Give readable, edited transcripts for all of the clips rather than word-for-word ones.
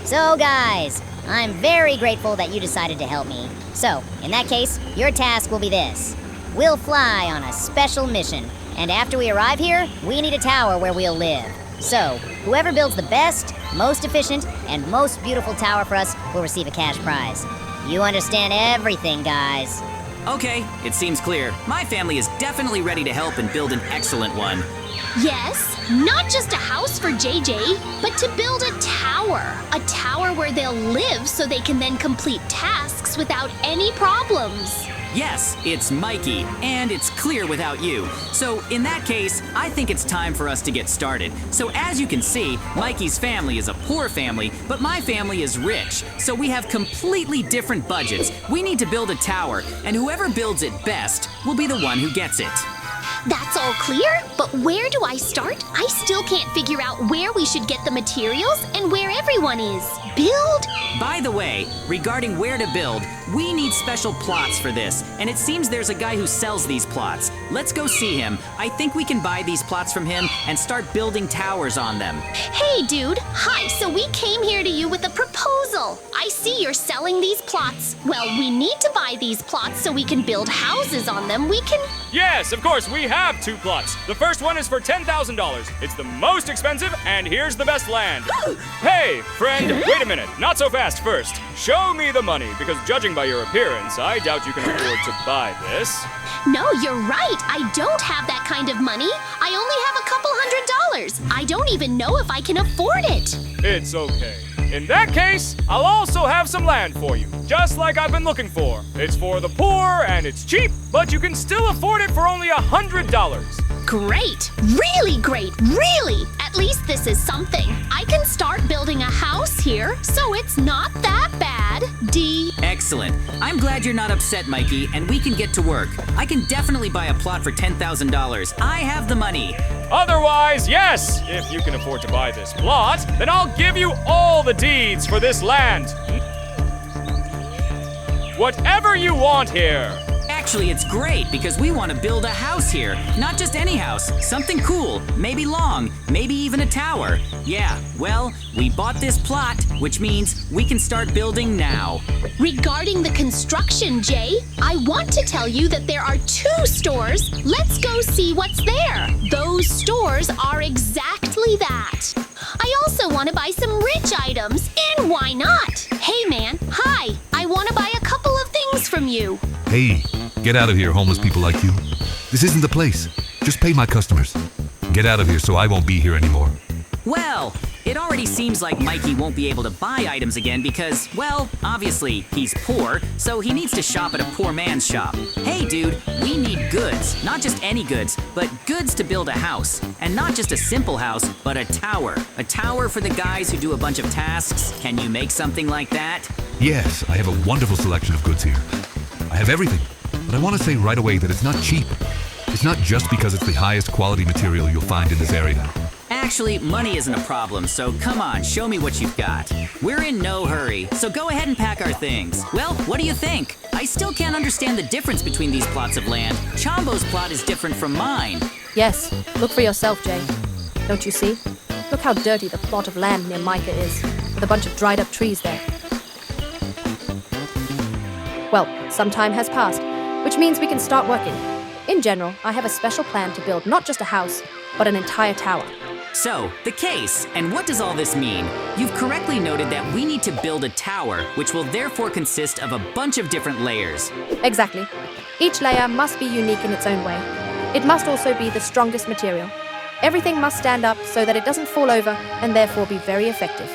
So guys, I'm very grateful that you decided to help me. So, in that case, your task will be this. We'll fly on a special mission, and after we arrive here, we need a tower where we'll live. So, whoever builds the best, most efficient, and most beautiful tower for us will receive a cash prize. You understand everything, guys. Okay, it seems clear. My family is definitely ready to help and build an excellent one. Yes, not just a house for JJ, but to build a tower. A tower where they'll live so they can then complete tasks without any problems. Yes, it's Mikey, and it's clear without you. So in that case, I think it's time for us to get started. So as you can see, Mikey's family is a poor family, but my family is rich. So we have completely different budgets. We need to build a tower, and whoever builds it best will be the one who gets it. That's all clear, but where do I start? I still can't figure out where we should get the materials and where everyone is. Build? By the way, regarding where to build, we need special plots for this, and it seems there's a guy who sells these plots. Let's go see him. I think we can buy these plots from him and start building towers on them. Hey, dude. Hi, so we came here to you with a proposal. I see you're selling these plots. Well, we need to buy these plots so we can build houses on them. We can... Yes, of course, we have 2 plots. The first one is for $10,000. It's the most expensive, and here's the best land. Hey, friend, wait a minute. Not so fast first. Show me the money, because judging by your appearance, I doubt you can afford to buy this. No, you're right. I don't have that kind of money. I only have a couple $100. I don't even know if I can afford it. It's okay. In that case, I'll also have some land for you, just like I've been looking for. It's for the poor, and it's cheap, but you can still afford it for only $100. Great! Really great! Really! At least this is something. I can start building a house here, so it's not that bad. D. Excellent. I'm glad you're not upset, Mikey, and we can get to work. I can definitely buy a plot for $10,000. I have the money. Otherwise, yes! If you can afford to buy this plot, then I'll give you all the deeds for this land. Whatever you want here. Actually, it's great because we want to build a house here. Not just any house, something cool, maybe long, maybe even a tower. Yeah, well, we bought this plot, which means we can start building now. Regarding the construction, Jay, I want to tell you that there are 2 stores. Let's go see what's there. Those stores are exactly that. I also want to buy some rich items, and why not? Hey man, hi, I want to buy a couple of things from you. Hey, get out of here, homeless people like you. This isn't the place. Just pay my customers. Get out of here so I won't be here anymore. Well, it already seems like Mikey won't be able to buy items again because, well, obviously, he's poor, so he needs to shop at a poor man's shop. Hey, dude, we need goods. Not just any goods, but goods to build a house. And not just a simple house, but a tower. A tower for the guys who do a bunch of tasks. Can you make something like that? Yes, I have a wonderful selection of goods here. I have everything, but I want to say right away that it's not cheap. It's not just because it's the highest quality material you'll find in this area. Actually, money isn't a problem, so come on, show me what you've got. We're in no hurry, so go ahead and pack our things. Well, what do you think? I still can't understand the difference between these plots of land. Chombo's plot is different from mine. Yes, look for yourself, Jay. Don't you see? Look how dirty the plot of land near Micah is, with a bunch of dried up trees there. Well, some time has passed, which means we can start working. In general, I have a special plan to build not just a house, but an entire tower. So, the case, and what does all this mean? You've correctly noted that we need to build a tower, which will therefore consist of a bunch of different layers. Exactly. Each layer must be unique in its own way. It must also be the strongest material. Everything must stand up so that it doesn't fall over and therefore be very effective.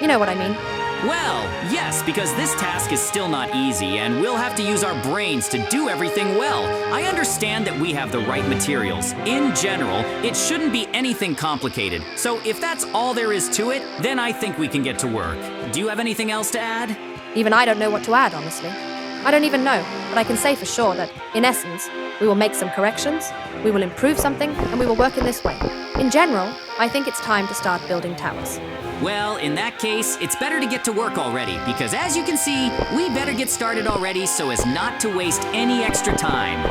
You know what I mean? Well, yes, because this task is still not easy, and we'll have to use our brains to do everything well. I understand that we have the right materials. In general, it shouldn't be anything complicated. So if that's all there is to it, then I think we can get to work. Do you have anything else to add? Even I don't know what to add, honestly. I don't even know, but I can say for sure that, in essence, we will make some corrections, we will improve something, and we will work in this way. In general, I think it's time to start building towers. Well, in that case, it's better to get to work already, because as you can see, we better get started already so as not to waste any extra time.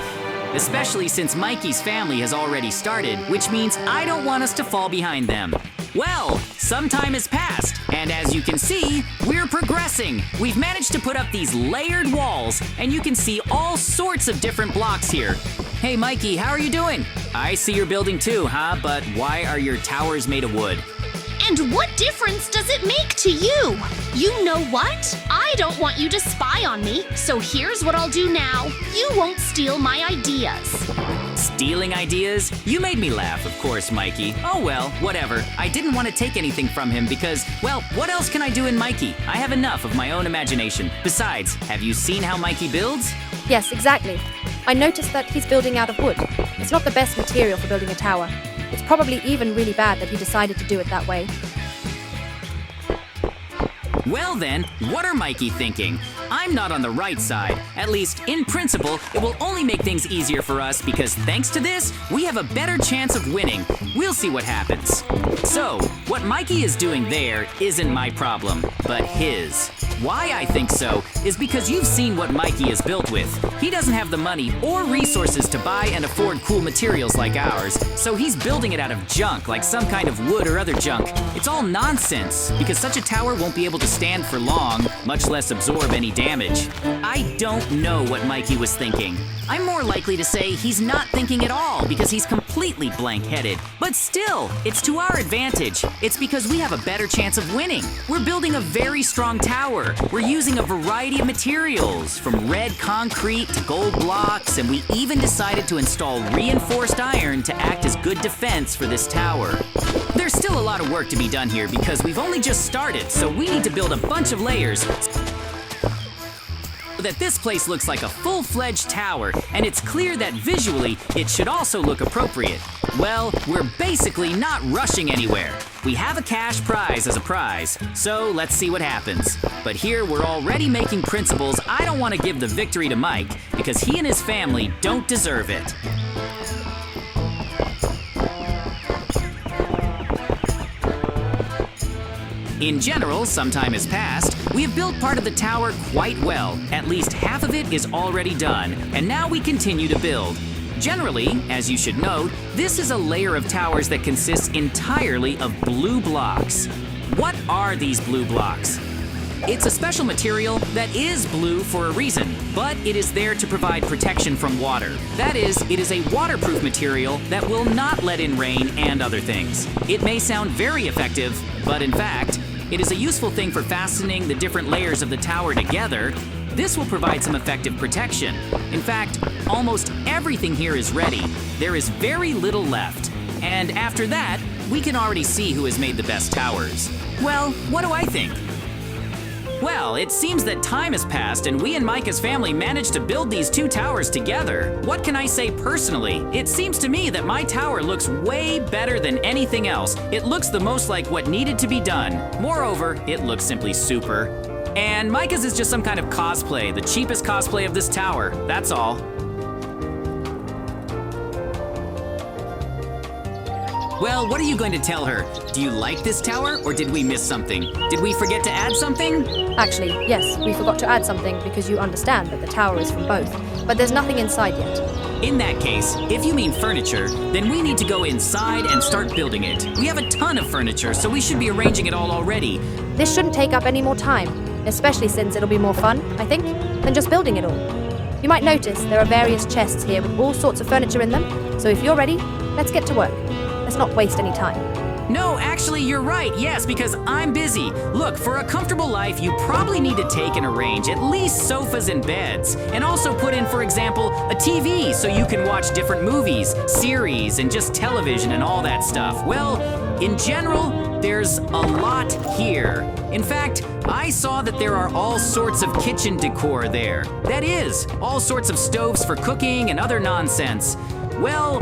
Especially since Mikey's family has already started, which means I don't want us to fall behind them. Well, some time has passed, and as you can see, we're progressing. We've managed to put up these layered walls, and you can see all sorts of different blocks here. Hey Mikey, how are you doing? I see you're building too, huh? But why are your towers made of wood? And what difference does it make to you? You know what? I don't want you to spy on me, so here's what I'll do now. You won't steal my ideas. Stealing ideas? You made me laugh, of course, Mikey. Oh well, whatever. I didn't want to take anything from him because, well, what else can I do in Mikey? I have enough of my own imagination. Besides, have you seen how Mikey builds? Yes, exactly. I noticed that he's building out of wood. It's not the best material for building a tower. It's probably even really bad that he decided to do it that way. Well then, what are Mikey thinking? I'm not on the right side. At least, in principle, it will only make things easier for us because thanks to this, we have a better chance of winning. We'll see what happens. So, what Mikey is doing there isn't my problem, but his. Why I think so is because you've seen what Mikey is built with. He doesn't have the money or resources to buy and afford cool materials like ours, so he's building it out of junk, like some kind of wood or other junk. It's all nonsense, because such a tower won't be able to stand for long, much less absorb any damage. I don't know what Mikey was thinking. I'm more likely to say he's not thinking at all because he's completely blank-headed. But still, it's to our advantage. It's because we have a better chance of winning. We're building a very strong tower. We're using a variety of materials, from red concrete to gold blocks, and we even decided to install reinforced iron to act as good defense for this tower. There's still a lot of work to be done here because we've only just started, so we need to build a bunch of layers so that this place looks like a full-fledged tower, and it's clear that visually it should also look appropriate. Well, we're basically not rushing anywhere. We have a cash prize as a prize, so let's see what happens. But here we're already making principles I don't want to give the victory to Mike because he and his family don't deserve it. In general, some time has passed. We have built part of the tower quite well. At least half of it is already done, and now we continue to build. Generally, as you should note, this is a layer of towers that consists entirely of blue blocks. What are these blue blocks? It's a special material that is blue for a reason, but it is there to provide protection from water. That is, it is a waterproof material that will not let in rain and other things. It may sound very effective, but in fact, it is a useful thing for fastening the different layers of the tower together. This will provide some effective protection. In fact, almost everything here is ready. There is very little left. And after that, we can already see who has made the best towers. Well, what do I think? Well, it seems that time has passed and we and Micah's family managed to build these two towers together. What can I say personally? It seems to me that my tower looks way better than anything else. It looks the most like what needed to be done. Moreover, it looks simply super. And Micah's is just some kind of cosplay, the cheapest cosplay of this tower, that's all. Well, what are you going to tell her? Do you like this tower, or did we miss something? Did we forget to add something? Actually, yes, we forgot to add something because you understand that the tower is from both, but there's nothing inside yet. In that case, if you mean furniture, then we need to go inside and start building it. We have a ton of furniture, so we should be arranging it all already. This shouldn't take up any more time, especially since it'll be more fun, I think, than just building it all. You might notice there are various chests here with all sorts of furniture in them, so if you're ready, let's get to work. Let's not waste any time. No, actually, you're right, yes, because I'm busy. Look, for a comfortable life, you probably need to take and arrange at least sofas and beds, and also put in, for example, a TV so you can watch different movies, series, and just television and all that stuff. Well, in general, there's a lot here. In fact, I saw that there are all sorts of kitchen decor there. That is, all sorts of stoves for cooking and other nonsense. Well,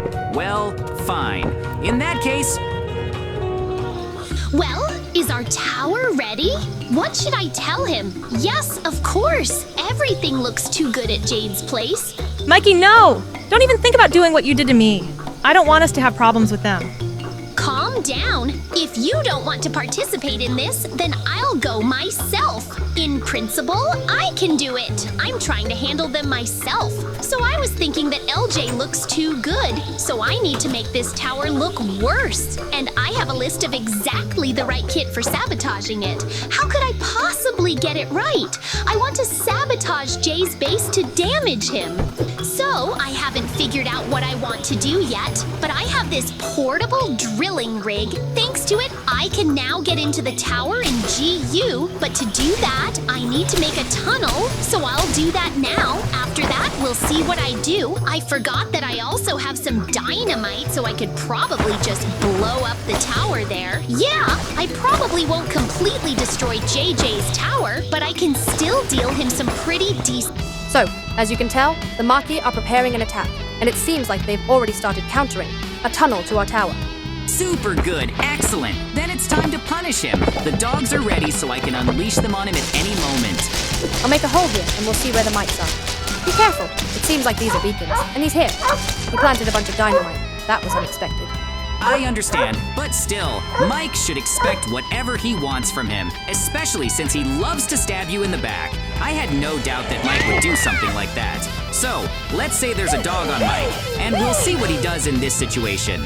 fine. In that case... Well, is our tower ready? What should I tell him? Yes, of course. Everything looks too good at Jade's place. Mikey, no! Don't even think about doing what you did to me. I don't want us to have problems with them. Calm down. If you don't want to participate in this, then I'll go myself. In principle, I can do it. I'm trying to handle them myself. So I was thinking that LJ looks too good. So I need to make this tower look worse. And I have a list of exactly the right kit for sabotaging it. How could I possibly get it right? I want to sabotage Jay's base to damage him. So I haven't figured out what I want to do yet, but I have this portable drilling rig. Thanks to it, I can now get into the tower in GU, but to do that, I need to make a tunnel, so I'll do that now. After that, we'll see what I do. I forgot that I also have some dynamite, so I could probably just blow up the tower there. Yeah, I probably won't completely destroy JJ's tower, but I can still deal him some pretty decent... So, as you can tell, the Mikey are preparing an attack, and it seems like they've already started countering a tunnel to our tower. Super good, excellent. Then it's time to punish him. The dogs are ready, so I can unleash them on him at any moment. I'll make a hole here, and we'll see where the mics are. Be careful. It seems like these are beacons, and he's here. He planted a bunch of dynamite. That was unexpected. I understand, but still, Mike should expect whatever he wants from him, especially since he loves to stab you in the back. I had no doubt that Mike would do something like that. So, let's say there's a dog on Mike, and we'll see what he does in this situation.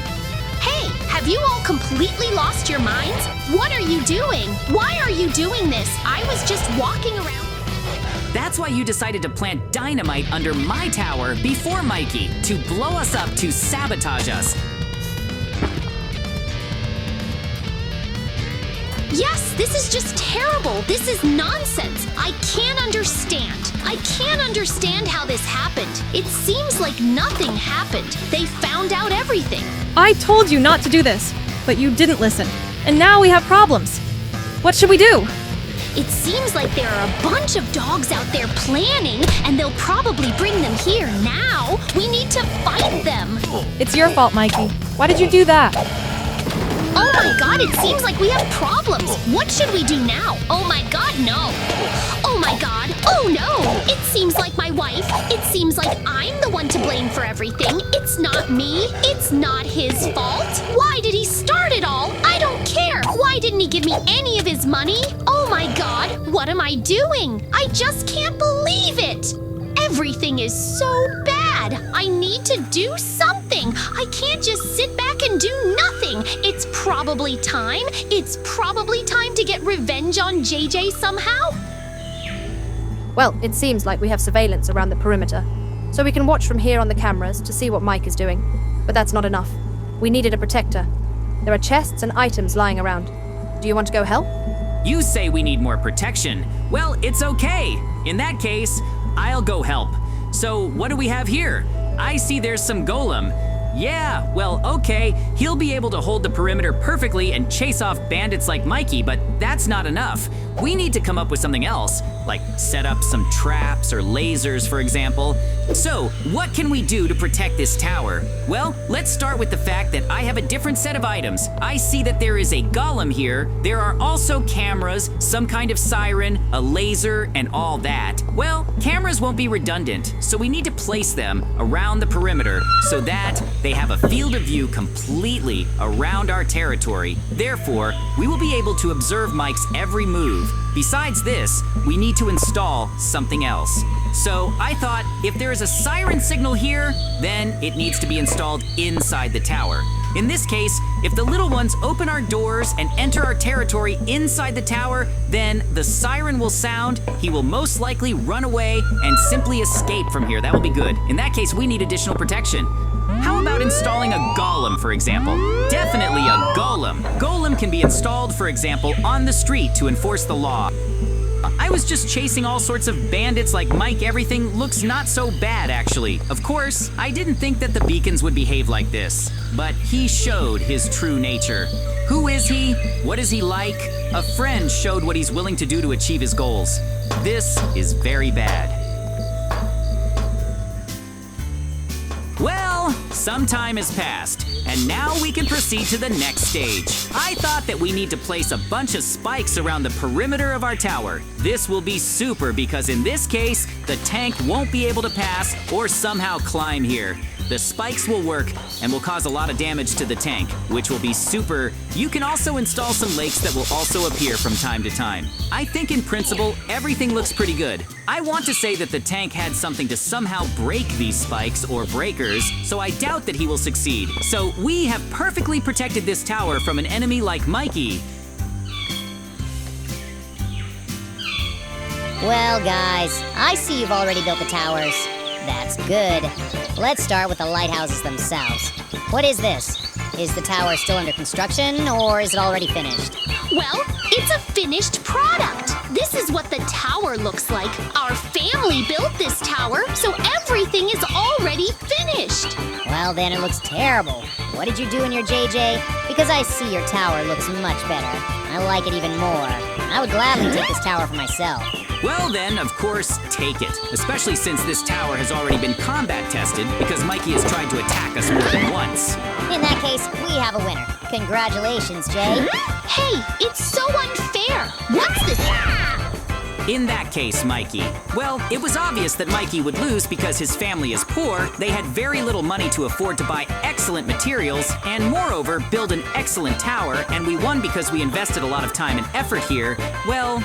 Hey, have you all completely lost your minds? What are you doing? Why are you doing this? I was just walking around. That's why you decided to plant dynamite under my tower before Mikey, to blow us up, to sabotage us. Yes, this is just terrible. This is nonsense. I can't understand. I can't understand how this happened. It seems like nothing happened. They found out everything. I told you not to do this, but you didn't listen. And now we have problems. What should we do? It seems like there are a bunch of dogs out there planning, and they'll probably bring them here now. We need to fight them. It's your fault, Mikey. Why did you do that? Oh my god, it seems like we have problems. What should we do now? Oh my god, no. Oh my god, oh no. It seems like my wife. It seems like I'm the one to blame for everything. It's not me. It's not his fault. Why did he start it all? I don't care. Why didn't he give me any of his money? Oh my god, what am I doing? I just can't believe it. Everything is so bad. I need to do something. I can't just sit back and do nothing. It's probably time. It's probably time to get revenge on JJ somehow. Well, it seems like we have surveillance around the perimeter, so we can watch from here on the cameras to see what Mike is doing. But that's not enough. We needed a protector. There are chests and items lying around. Do you want to go help? You say we need more protection. Well, it's okay. In that case, I'll go help. So, what do we have here? I see there's some golem. Yeah, well, okay, he'll be able to hold the perimeter perfectly and chase off bandits like Mikey, but that's not enough. We need to come up with something else, like set up some traps or lasers, for example. So, what can we do to protect this tower? Well, let's start with the fact that I have a different set of items. I see that there is a golem here. There are also cameras, some kind of siren, a laser, and all that. Well, cameras won't be redundant, so we need to place them around the perimeter so that they have a field of view completely around our territory. Therefore, we will be able to observe Mike's every move. Besides this, we need to install something else. So I thought if there is a siren signal here, then it needs to be installed inside the tower. In this case, if the little ones open our doors and enter our territory inside the tower, then the siren will sound, he will most likely run away and simply escape from here. That will be good. In that case, we need additional protection. How about installing a golem, for example? Definitely a golem. Golem can be installed, for example, on the street to enforce the law. I was just chasing all sorts of bandits like Mike. Everything looks not so bad, actually. Of course, I didn't think that the beacons would behave like this, but he showed his true nature. Who is he? What is he like? A friend showed what he's willing to do to achieve his goals. This is very bad. Well, some time has passed, and now we can proceed to the next stage. I thought that we need to place a bunch of spikes around the perimeter of our tower. This will be super because in this case, the tank won't be able to pass or somehow climb here. The spikes will work and will cause a lot of damage to the tank, which will be super. You can also install some lakes that will also appear from time to time. I think in principle, everything looks pretty good. I want to say that the tank had something to somehow break these spikes or breakers, so I doubt that he will succeed. So we have perfectly protected this tower from an enemy like Mikey. Well, guys, I see you've already built the towers. That's good. Let's start with the lighthouses themselves. What is this? Is the tower still under construction, or is it already finished? Well, it's a finished product. This is what the tower looks like. Our family built this tower, so everything is already finished. Well, then it looks terrible. What did you do in your JJ? Because I see your tower looks much better. I like it even more. I would gladly take this tower for myself. Well then, of course, take it. Especially since this tower has already been combat tested because Mikey has tried to attack us more than once. In that case, we have a winner. Congratulations, Jay. Hey, it's so unfair. What's this? In that case, Mikey, well, it was obvious that Mikey would lose because his family is poor, they had very little money to afford to buy excellent materials, and moreover, build an excellent tower, and we won because we invested a lot of time and effort here. Well,